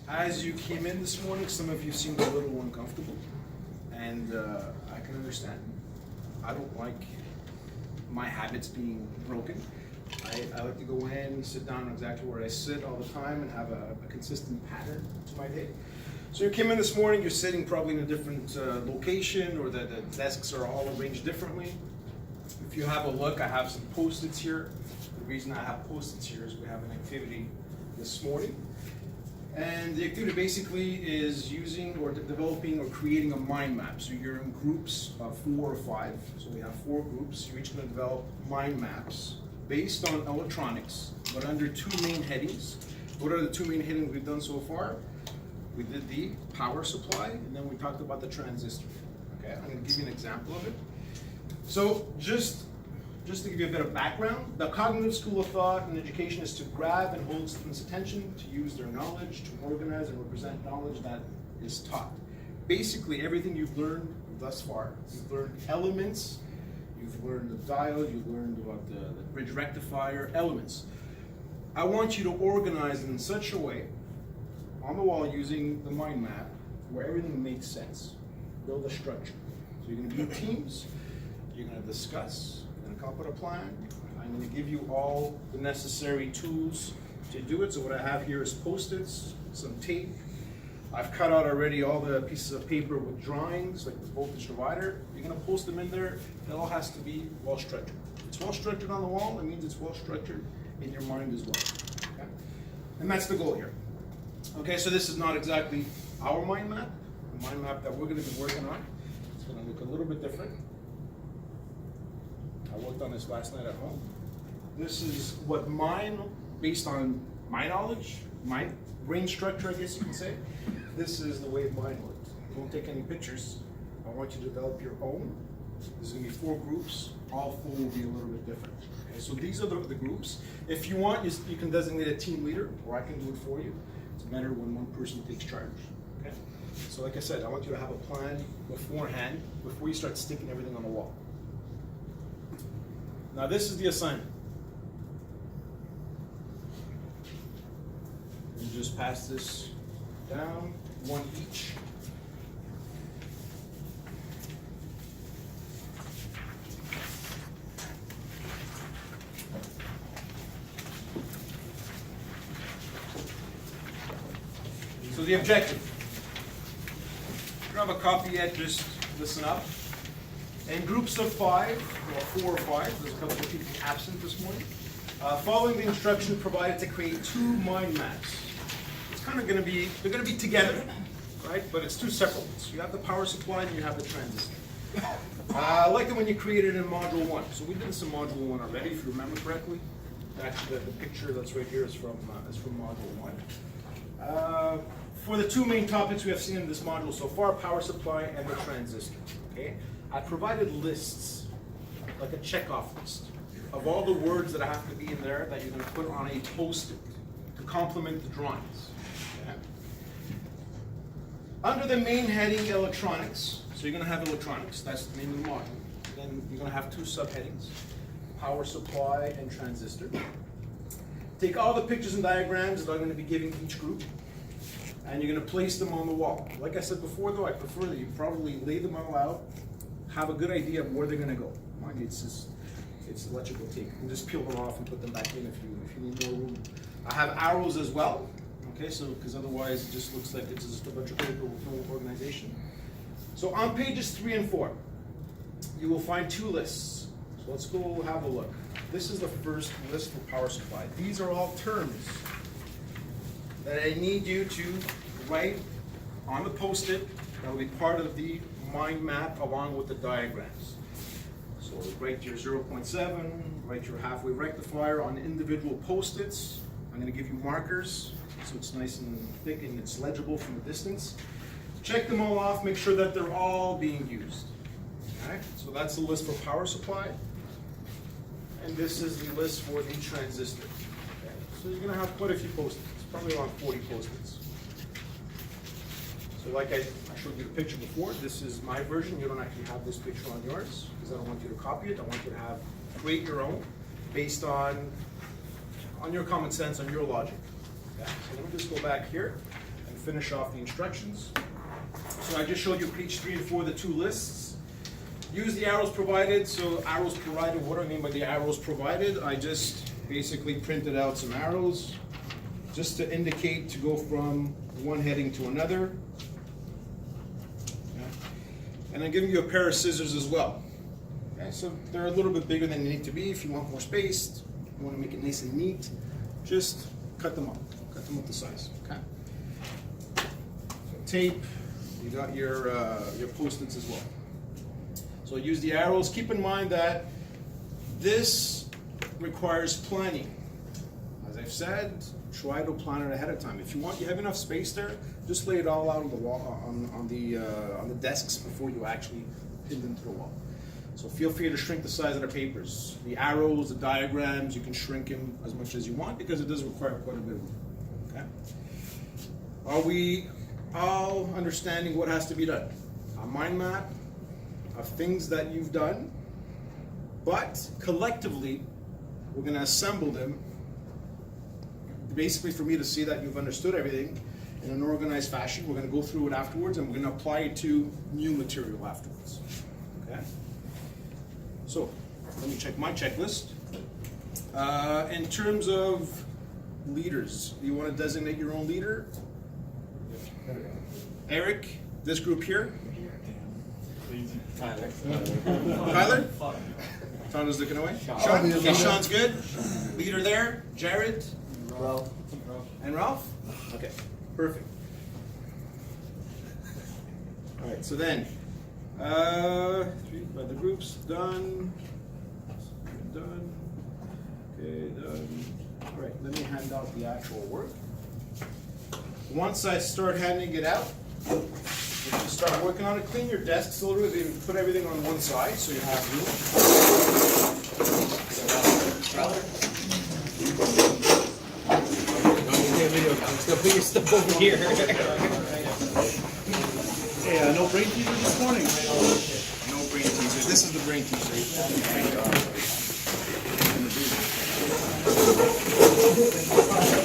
As you came in this morning, some of you seemed a little uncomfortable, and I can understand. I don't like my habits being broken. I like to go in and sit down exactly where I sit all the time and have a consistent pattern to my day. So you came in this morning, you're sitting probably in a different location, or the desks are all arranged differently. If you have a look, I have some Post-its here. The reason I have Post-its here is we have an activity this morning. And the activity basically is using or developing or creating a mind map. So you're in groups of 4 or 5. So we have 4 groups. You're each going to develop mind maps based on electronics, but under 2 main headings. What are the 2 main headings we've done so far? We did the power supply, and then we talked about the transistor. Okay, I'm going to give you an example of it. So just to give you a bit of background, the cognitive school of thought in education is to grab and hold students' attention, to use their knowledge, to organize and represent knowledge that is taught. Basically, everything you've learned thus far, you've learned elements, you've learned the diode, you've learned about the bridge rectifier, elements. I want you to organize it in such a way on the wall using the mind map where everything makes sense. Build a structure. So you're going to be in teams, you're going to discuss, come up with a plan. I'm going to give you all the necessary tools to do it. So what I have here is Post-its, some tape. I've cut out already all the pieces of paper with drawings, like the voltage divider. You're going to post them in there. It all has to be well structured. If it's well structured on the wall, it means it's well structured in your mind as well. Okay? And that's the goal here. Okay, so this is not exactly our mind map. The mind map that we're going to be working on. It's going to look a little bit different. I worked on this last night at home. This is what mine, based on my knowledge, my brain structure, I guess you can say, this is the way mine worked. Don't take any pictures. I want you to develop your own. There's going to be 4 groups. All 4 will be a little bit different. Okay, so these are the groups. If you want, you can designate a team leader, or I can do it for you. It's better when one person takes charge. Okay? So like I said, I want you to have a plan beforehand, before you start sticking everything on the wall. Now this is the assignment. You just pass this down, 1 each. So the objective. If you don't have a copy yet, just listen up. In groups of 5, or 4 or 5, there's a couple of people absent this morning, following the instruction provided to create 2 mind maps. It's kind of going to be, they're going to be together, right? But it's 2 separate ones. You have the power supply and you have the transistor. I like it when you create it in module 1. So we did this in module 1 already, if you remember correctly. Actually, the picture that's right here is from module 1. For the 2 main topics we have seen in this module so far, power supply and the transistor. Okay? I provided lists, like a checkoff list, of all the words that have to be in there that you're going to put on a Post-it to complement the drawings. Okay? Under the main heading, electronics, so you're going to have electronics, that's the name of the module. Then you're going to have 2 subheadings, power supply and transistor. Take all the pictures and diagrams that I'm going to be giving each group, and you're going to place them on the wall. Like I said before, though, I prefer that you probably lay them all out, have a good idea of where they're going to go. Mind you, it's electrical tape. You can just peel them off and put them back in if you need more room. I have arrows as well, okay, so because otherwise it just looks like it's just a bunch of paper with no organization. So on pages 3 and 4, you will find 2 lists. So let's go have a look. This is the first list for power supply. These are all terms that I need you to write on the Post-it. That will be part of the mind map along with the diagrams. So write your 0.7, write your halfway rectifier on individual Post-its. I'm going to give you markers so it's nice and thick and it's legible from a distance. Check them all off, make sure that they're all being used. Okay? So that's the list for power supply. And this is the list for the transistor. Okay? So you're going to have quite a few Post-its, probably around 40 Post-its. So like I showed you the picture before, this is my version. You don't actually have this picture on yours because I don't want you to copy it. I want you to create your own based on your common sense, on your logic. Okay? So let me just go back here and finish off the instructions. So I just showed you page 3 and 4, the two lists. Use the arrows provided. So arrows provided, what do I mean by the arrows provided? I just basically printed out some arrows just to indicate to go from one heading to another. Okay. And I'm giving you a pair of scissors as well. Okay, so they're a little bit bigger than they need to be. If you want more space, you want to make it nice and neat, just cut them up. Cut them up the size. Okay. Tape. You got your Post-its as well. So use the arrows. Keep in mind that this requires planning. As I've said, try to plan it ahead of time. If you have enough space there, just lay it all out on the wall, on the desks before you actually pin them to the wall. So feel free to shrink the size of the papers. The arrows, the diagrams, you can shrink them as much as you want because it does require quite a bit of room. Okay? Are we all understanding what has to be done? A mind map of things that you've done, but collectively, we're going to assemble them basically for me to see that you've understood everything in an organized fashion. We're going to go through it afterwards and we're going to apply it to new material afterwards. Okay? So, let me check my checklist. In terms of leaders, do you want to designate your own leader? Eric, this group here? Tyler. Tyler? Tyler's looking away? Sean? Okay, Sean's good. Leader there. Jared? Ralph. And Ralph? Okay, perfect. All right, so then, the group's done. Done. Okay, done. All right, let me hand out the actual work. Once I start handing it out, if you start working on it, clean your desks a little bit and put everything on one side so you have room. So put your stuff over here. Hey, no brain teaser this morning. No brain teaser. This is the brain teaser. Thank God.